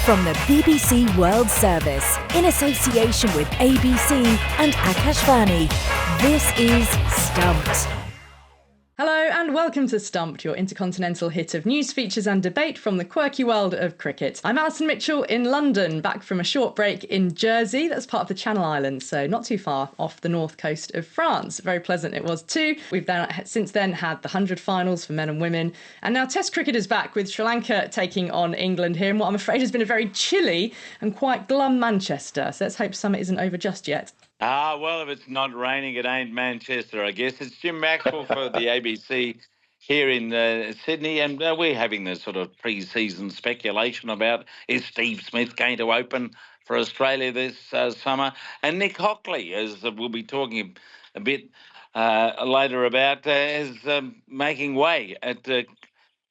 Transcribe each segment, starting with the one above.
From the BBC World Service, in association with ABC and Akashvani, this is Stumped. Hello and welcome to Stumped, your intercontinental hit of news, features and debate from the quirky world of cricket. I'm Alison Mitchell in London, back from a short break in Jersey. That's part of the Channel Islands, so not too far off the north coast of France. Very pleasant it was too. We've since then had the 100 finals for men and women, and now Test cricket is back with Sri Lanka taking on England here in what I'm afraid has been a very chilly and quite glum Manchester. So let's hope summer isn't over just yet. Well, if it's not raining, it ain't Manchester, I guess. It's Jim Maxwell for the ABC here in Sydney, and we're having this sort of pre-season speculation about is Steve Smith going to open for Australia this summer? And Nick Hockley, as we'll be talking a bit later about, is making way at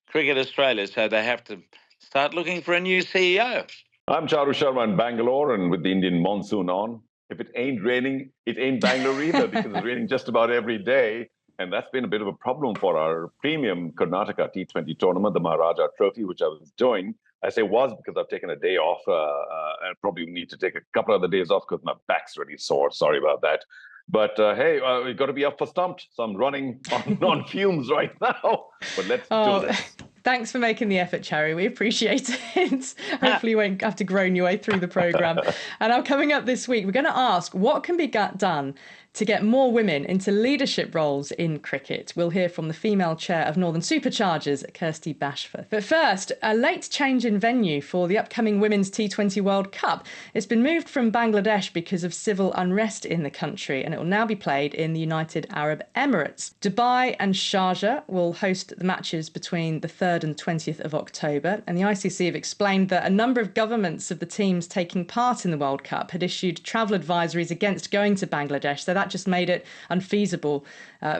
Cricket Australia, so they have to start looking for a new CEO. I'm Charu Sharma in Bangalore, and with the Indian monsoon on, if it ain't raining, it ain't Bangalore either, because it's raining just about every day. And that's been a bit of a problem for our premium Karnataka T20 tournament, the Maharaja Trophy, which I was doing. I say was because I've taken a day off and probably need to take a couple other days off because my back's really sore. Sorry about that. But hey, we've got to be up for Stumped. So I'm running on fumes right now. But let's do this. Thanks for making the effort, Cherry. We appreciate it. Hopefully you won't have to groan your way through the programme. And now coming up this week, we're going to ask what can be done to get more women into leadership roles in cricket. We'll hear from the female chair of Northern Superchargers, Kirsty Bashforth. But first, a late change in venue for the upcoming Women's T20 World Cup. It's been moved from Bangladesh because of civil unrest in the country, and it will now be played in the United Arab Emirates. Dubai and Sharjah will host the matches between the 3rd and 20th of October, and the ICC have explained that a number of governments of the teams taking part in the World Cup had issued travel advisories against going to Bangladesh, so that just made it unfeasible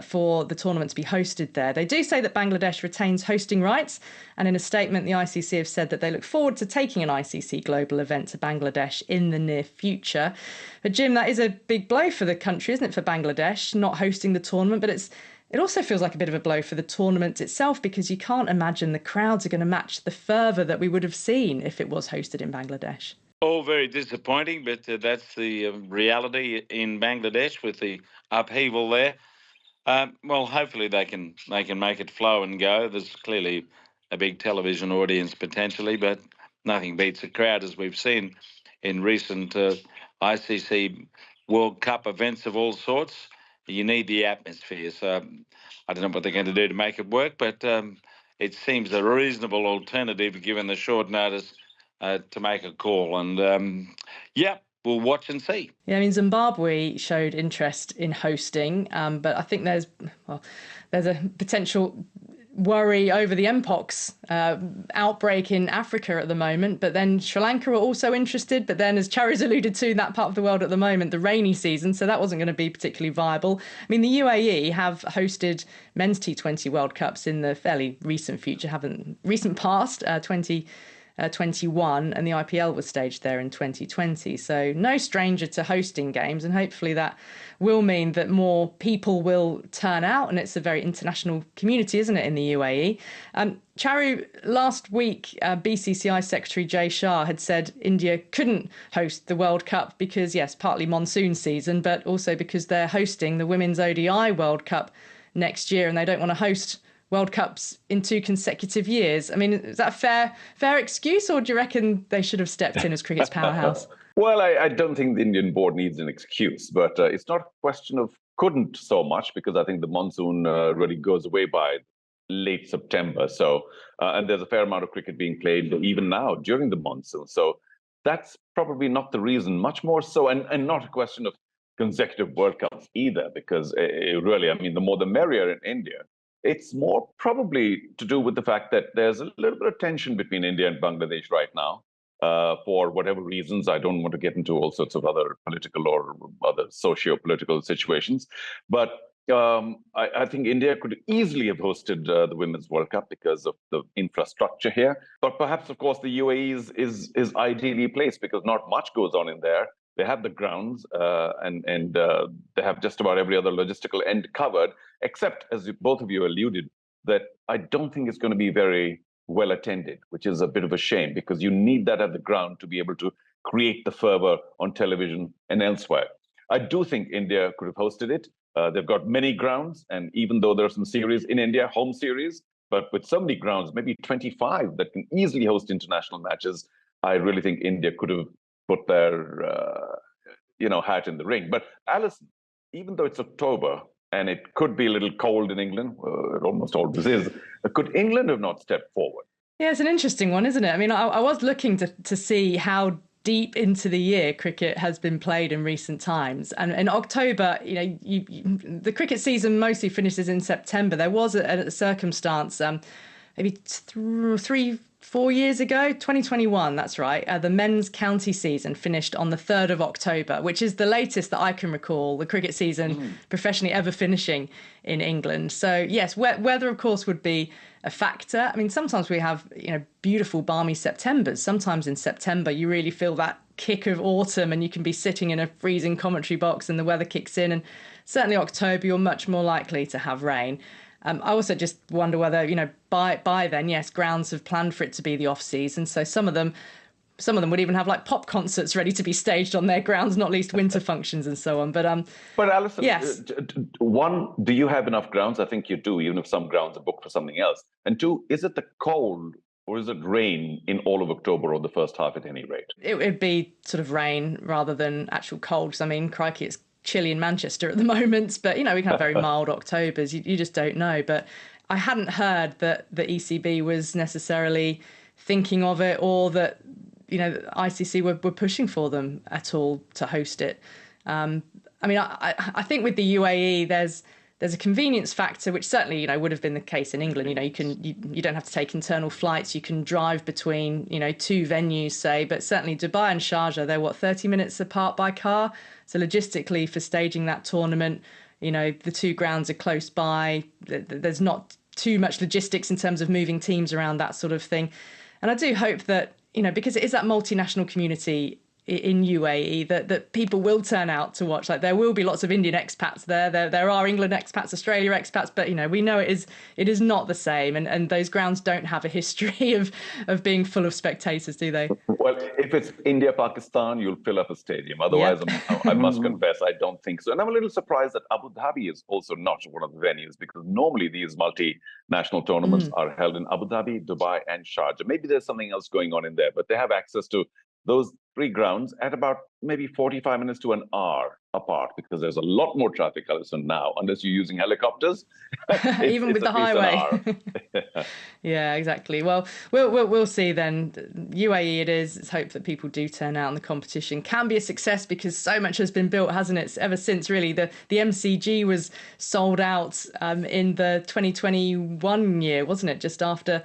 for the tournament to be hosted there. They do say that Bangladesh retains hosting rights, and in a statement the ICC have said that they look forward to taking an ICC global event to Bangladesh in the near future. But Jim, that is a big blow for the country, isn't it, for Bangladesh, not hosting the tournament, but it also feels like a bit of a blow for the tournament itself, because you can't imagine the crowds are going to match the fervour that we would have seen if it was hosted in Bangladesh. All very disappointing, but that's the reality in Bangladesh with the upheaval there. Well, hopefully they can make it flow and go. There's clearly a big television audience potentially, but nothing beats a crowd, as we've seen in recent ICC World Cup events of all sorts. You need the atmosphere. So I don't know what they're going to do to make it work, but it seems a reasonable alternative given the short notice to make a call. And we'll watch and see. Yeah, I mean, Zimbabwe showed interest in hosting, but I think there's a potential worry over the Mpox outbreak in Africa at the moment. But then Sri Lanka are also interested. But then, as Charu's alluded to, in that part of the world at the moment, the rainy season, so that wasn't going to be particularly viable. I mean, the UAE have hosted men's T20 World Cups in the fairly recent past, 2021, and the IPL was staged there in 2020. So no stranger to hosting games, and hopefully that will mean that more people will turn out, and it's a very international community, isn't it, in the UAE? Charu, last week, BCCI Secretary Jay Shah had said India couldn't host the World Cup because, yes, partly monsoon season, but also because they're hosting the Women's ODI World Cup next year, and they don't want to host World Cups in 2 consecutive years. I mean, is that a fair excuse, or do you reckon they should have stepped in as cricket's powerhouse? Well, I don't think the Indian board needs an excuse, but it's not a question of couldn't so much, because I think the monsoon really goes away by late September. So, and there's a fair amount of cricket being played even now during the monsoon. So that's probably not the reason, much more so, and not a question of consecutive World Cups either, because really, I mean, the more the merrier in India. It's more probably to do with the fact that there's a little bit of tension between India and Bangladesh right now, for whatever reasons. I don't want to get into all sorts of other political or other socio-political situations. But I think India could easily have hosted the Women's World Cup because of the infrastructure here. But perhaps, of course, the UAE is ideally placed because not much goes on in there. They have the grounds and they have just about every other logistical end covered, except, as both of you alluded, that I don't think it's going to be very well attended, which is a bit of a shame because you need that at the ground to be able to create the fervor on television and elsewhere. I do think India could have hosted it. They've got many grounds, and even though there are some series in India, home series, but with so many grounds, maybe 25 that can easily host international matches, I really think India could have put their hat in the ring. But Alison, even though it's October and it could be a little cold in England, it almost always is, could England have not stepped forward? Yeah, it's an interesting one, isn't it? I mean, I was looking to see how deep into the year cricket has been played in recent times, and in October, the cricket season mostly finishes in September. There was a circumstance, maybe 3-4 years ago, 2021, that's right. The men's county season finished on the 3rd of October, which is the latest that I can recall the cricket season professionally ever finishing in England. So yes, weather of course would be a factor. I mean, sometimes we have, beautiful balmy Septembers. Sometimes in September, you really feel that kick of autumn and you can be sitting in a freezing commentary box and the weather kicks in. And certainly October, you're much more likely to have rain. I also just wonder whether, by then, yes, grounds have planned for it to be the off season. So some of them would even have like pop concerts ready to be staged on their grounds, not least winter functions and so on. But Alison, yes. One, do you have enough grounds? I think you do, even if some grounds are booked for something else. And two, is it the cold or is it rain in all of October or the first half at any rate? It would be sort of rain rather than actual cold. 'Cause, I mean, crikey, it's chilly in Manchester at the moment, but we can have very mild Octobers. You just don't know. But I hadn't heard that the ECB was necessarily thinking of it, or that ICC were pushing for them at all to host it. I mean, I think with the UAE, there's a convenience factor, which certainly would have been the case in England. You don't have to take internal flights. You can drive between two venues, say. But certainly Dubai and Sharjah, they're 30 minutes apart by car. So logistically, for staging that tournament, the two grounds are close by. There's not too much logistics in terms of moving teams around, that sort of thing. And I do hope that because it is that multinational community in UAE, that people will turn out to watch. Like, there will be lots of Indian expats there. There are England expats, Australia expats, but we know it is not the same, and those grounds don't have a history of being full of spectators, do they? Well, if it's India, Pakistan, you'll fill up a stadium. Otherwise, I must confess, I don't think so. And I'm a little surprised that Abu Dhabi is also not one of the venues, because normally these multinational tournaments are held in Abu Dhabi, Dubai, and Sharjah. Maybe there's something else going on in there, but they have access to those three grounds at about maybe 45 minutes to an hour apart, because there's a lot more traffic, Alison, now, unless you're using helicopters. Even with the highway. Yeah, exactly. Well, we'll see then. UAE it is. Let's hope that people do turn out and the competition can be a success, because so much has been built, hasn't it? Ever since, really, the MCG was sold out in the 2021 year, wasn't it? Just after...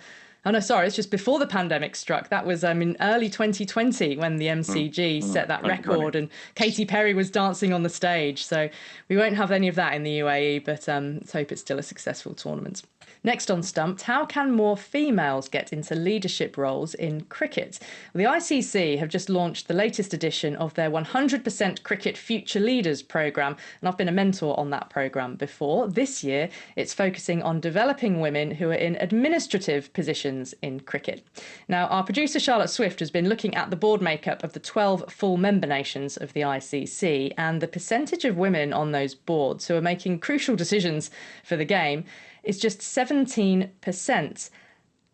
Oh, no, sorry, it's just before the pandemic struck. That was in early 2020 when the MCG set that record, and Katy Perry was dancing on the stage. So we won't have any of that in the UAE, but let's hope it's still a successful tournament. Next on Stumped, how can more females get into leadership roles in cricket? The ICC have just launched the latest edition of their 100% Cricket Future Leaders programme, and I've been a mentor on that programme before. This year, it's focusing on developing women who are in administrative positions in cricket. Now, our producer Charlotte Swift has been looking at the board makeup of the 12 full member nations of the ICC, and the percentage of women on those boards who are making crucial decisions for the game is just 17%.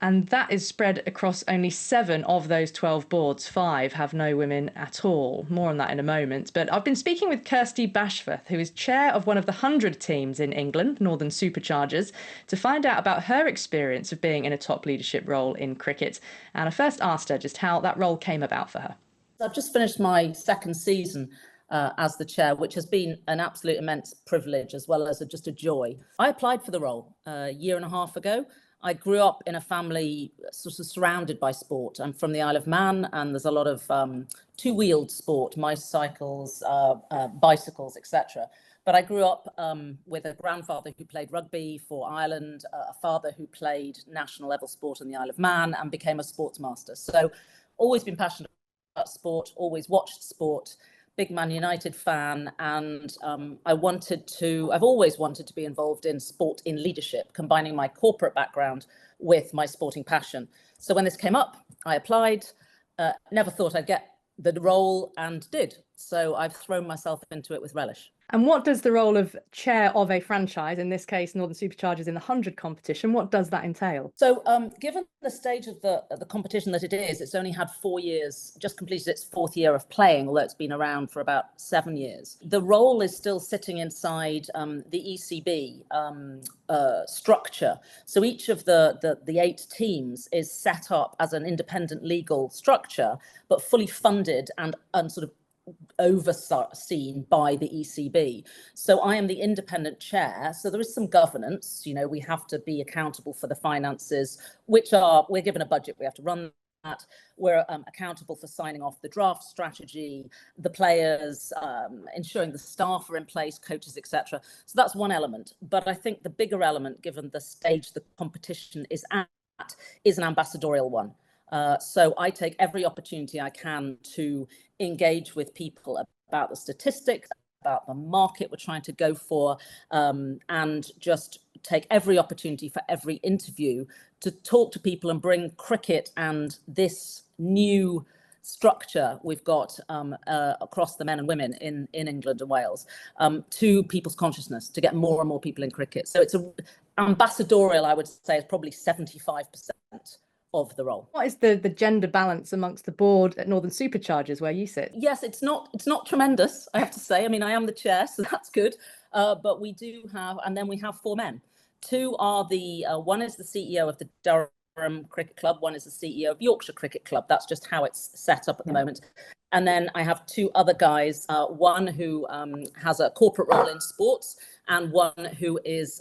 And that is spread across only 7 of those 12 boards. 5 have no women at all. More on that in a moment. But I've been speaking with Kirsty Bashforth, who is chair of one of the 100 teams in England, Northern Superchargers, to find out about her experience of being in a top leadership role in cricket. And I first asked her just how that role came about for her. I've just finished my second season as the chair, which has been an absolute immense privilege, as well as just a joy. I applied for the role a year and a half ago. I grew up in a family sort of surrounded by sport. I'm from the Isle of Man, and there's a lot of two-wheeled sport, motorcycles, bicycles, etc. But I grew up with a grandfather who played rugby for Ireland, a father who played national level sport in the Isle of Man and became a sportsmaster. So always been passionate about sport, always watched sport. Big Man United fan, and I've always wanted to be involved in sport in leadership, combining my corporate background with my sporting passion. So when this came up, I applied, never thought I'd get the role, and did. So I've thrown myself into it with relish. And what does the role of chair of a franchise, in this case Northern Superchargers in the 100 competition, what does that entail? So given the stage of the competition that it is, it's only had 4 years, just completed its 4th year of playing, although it's been around for about 7 years. The role is still sitting inside the ECB structure. So each of the 8 teams is set up as an independent legal structure, but fully funded and sort of overseen by the ECB. So I am the independent chair. So there is some governance. You know, we have to be accountable for the finances, we're given a budget, we have to run that. We're accountable for signing off the draft strategy, the players, ensuring the staff are in place, coaches, etc. So that's one element. But I think the bigger element, given the stage the competition is at, is an ambassadorial one. So I take every opportunity I can to engage with people about the statistics, about the market we're trying to go for, and just take every opportunity for every interview to talk to people and bring cricket and this new structure we've got across the men and women in England and Wales to people's consciousness, to get more and more people in cricket. So it's ambassadorial, I would say, is probably 75% of the role. What is the gender balance amongst the board at Northern Superchargers where you sit? Yes, it's not tremendous, I have to say. I mean, I am the chair, so that's good. But we do have, and then we have 4 men. 2 are one is the CEO of the Durham Cricket Club, one is the CEO of Yorkshire Cricket Club. That's just how it's set up at the moment. And then I have 2 other guys, one who has a corporate role in sports, and one who is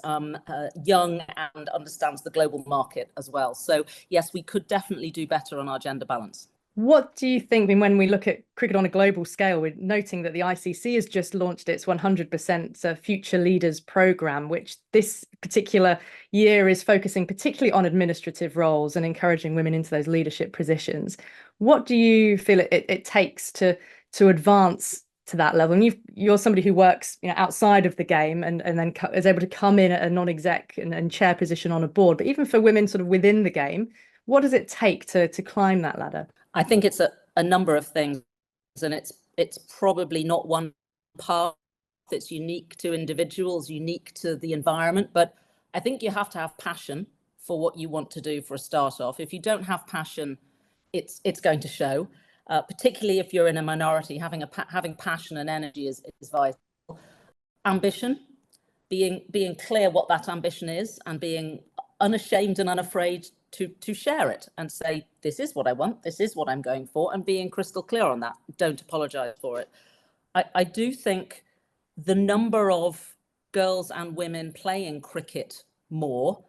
young and understands the global market as well. So yes, we could definitely do better on our gender balance. What do you think, I mean, when we look at cricket on a global scale, we're noting that the ICC has just launched its 100% Future Leaders programme, which this particular year is focusing particularly on administrative roles and encouraging women into those leadership positions. What do you feel it takes to advance to that level? And you're somebody who works, you know, outside of the game and then is able to come in at a non-exec and chair position on a board. But even for women sort of within the game, what does it take to climb that ladder? I think it's a number of things, and it's probably not one path that's unique to individuals, unique to the environment, but I think you have to have passion for what you want to do for a start off. If you don't have passion, it's going to show, particularly if you're in a minority. Having passion and energy is vital. Ambition, being clear what that ambition is, and being unashamed and unafraid to share it and say, this is what I want, this is what I'm going for, and being crystal clear on that. Don't apologize for it. I do think the number of girls and women playing cricket more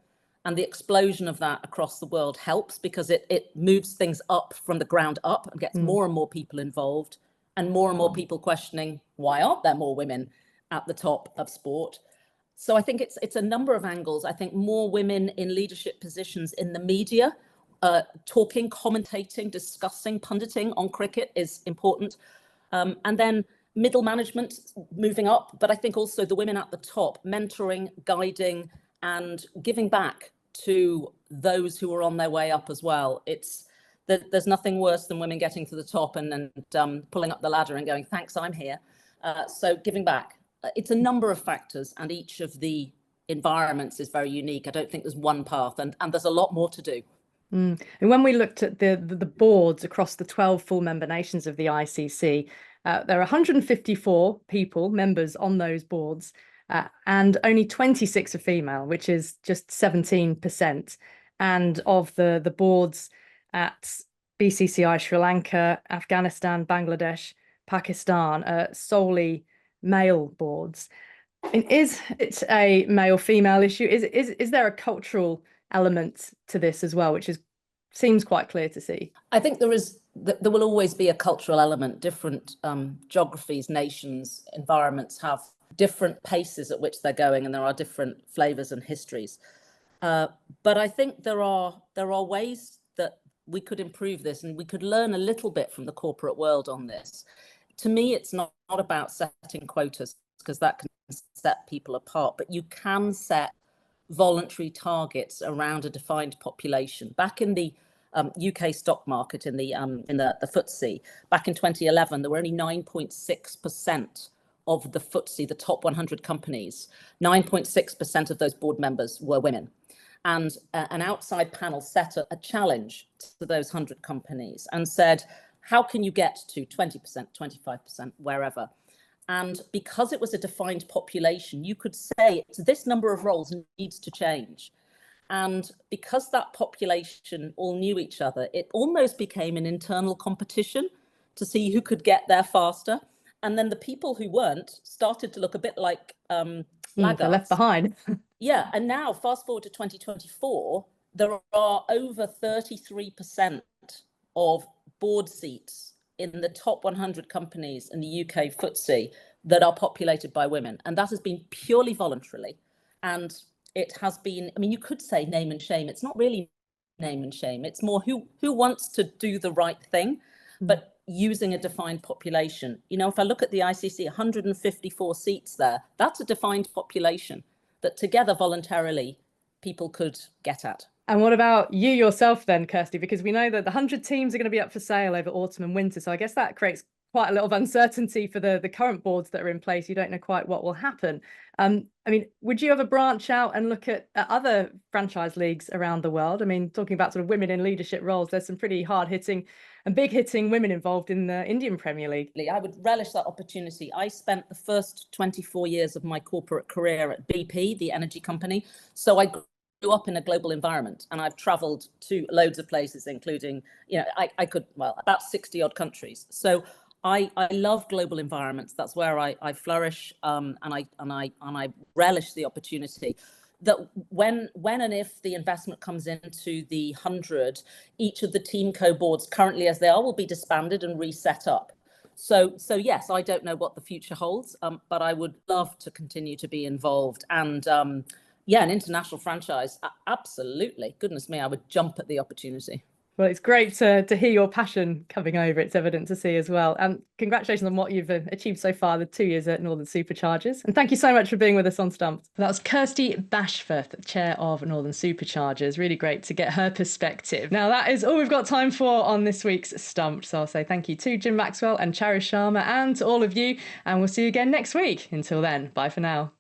and the explosion of that across the world helps, because it moves things up from the ground up and gets more and more people involved, and more people questioning, why aren't there more women at the top of sport? So I think it's a number of angles. I think more women in leadership positions in the media, talking, commentating, discussing, punditing on cricket is important. And then middle management moving up, but I think also the women at the top, mentoring, guiding, and giving back to those who are on their way up as well. There's nothing worse than women getting to the top and pulling up the ladder and going, thanks, I'm here. So giving back. It's a number of factors, and each of the environments is very unique. I don't think there's one path, and there's a lot more to do. And when we looked at the boards across the 12 full member nations of the ICC, there are 154 people, members on those boards, and only 26 are female, which is just 17%. And of the boards at BCCI Sri Lanka, Afghanistan, Bangladesh, Pakistan, solely male boards. And is it a male-female issue? Is there a cultural element to this as well, which seems quite clear to see? I think there will always be a cultural element. Different geographies, nations, environments have different paces at which they're going, and there are different flavors and histories. But I think there are ways that we could improve this, and we could learn a little bit from the corporate world on this. To me, it's not about setting quotas, because that can set people apart, but you can set voluntary targets around a defined population. Back in the UK stock market, in the FTSE, back in 2011, there were only 9.6% of the FTSE, the top 100 companies. 9.6% of those board members were women. And an outside panel set a challenge to those 100 companies and said, how can you get to 20%, 25%, wherever? And because it was a defined population, you could say this number of roles needs to change. And because that population all knew each other, it almost became an internal competition to see who could get there faster. And then the people who weren't started to look a bit like laggards. They're left behind. Yeah. And now, fast forward to 2024, there are over 33% of board seats in the top 100 companies in the UK FTSE that are populated by women. And that has been purely voluntarily. And it has been, I mean, you could say name and shame. It's not really name and shame. It's more who wants to do the right thing, but using a defined population. You know, if I look at the ICC, 154 seats there, that's a defined population that together voluntarily people could get at. And what about you yourself then, Kirsty? Because we know that the 100 teams are going to be up for sale over autumn and winter. So I guess that creates quite a lot of uncertainty for the current boards that are in place. You don't know quite what will happen. I mean, would you ever branch out and look at other franchise leagues around the world? I mean, talking about sort of women in leadership roles, there's some pretty hard-hitting and big-hitting women involved in the Indian Premier League. I would relish that opportunity. I spent the first 24 years of my corporate career at BP, the energy company. So I grew up in a global environment, and I've traveled to loads of places, including, you know, about 60 odd countries. So I love global environments. That's where I flourish, and I relish the opportunity that when and if the investment comes into the 100, each of the team co-boards currently as they are will be disbanded and reset up. So yes, I don't know what the future holds, but I would love to continue to be involved. And yeah, an international franchise, absolutely. Goodness me, I would jump at the opportunity. Well, it's great to hear your passion coming over. It's evident to see as well. And congratulations on what you've achieved so far, the 2 years at Northern Superchargers. And thank you so much for being with us on Stumped. That was Kirsty Bashforth, Chair of Northern Superchargers. Really great to get her perspective. Now, that is all we've got time for on this week's Stumped. So I'll say thank you to Jim Maxwell and Charis Sharma and to all of you. And we'll see you again next week. Until then, bye for now.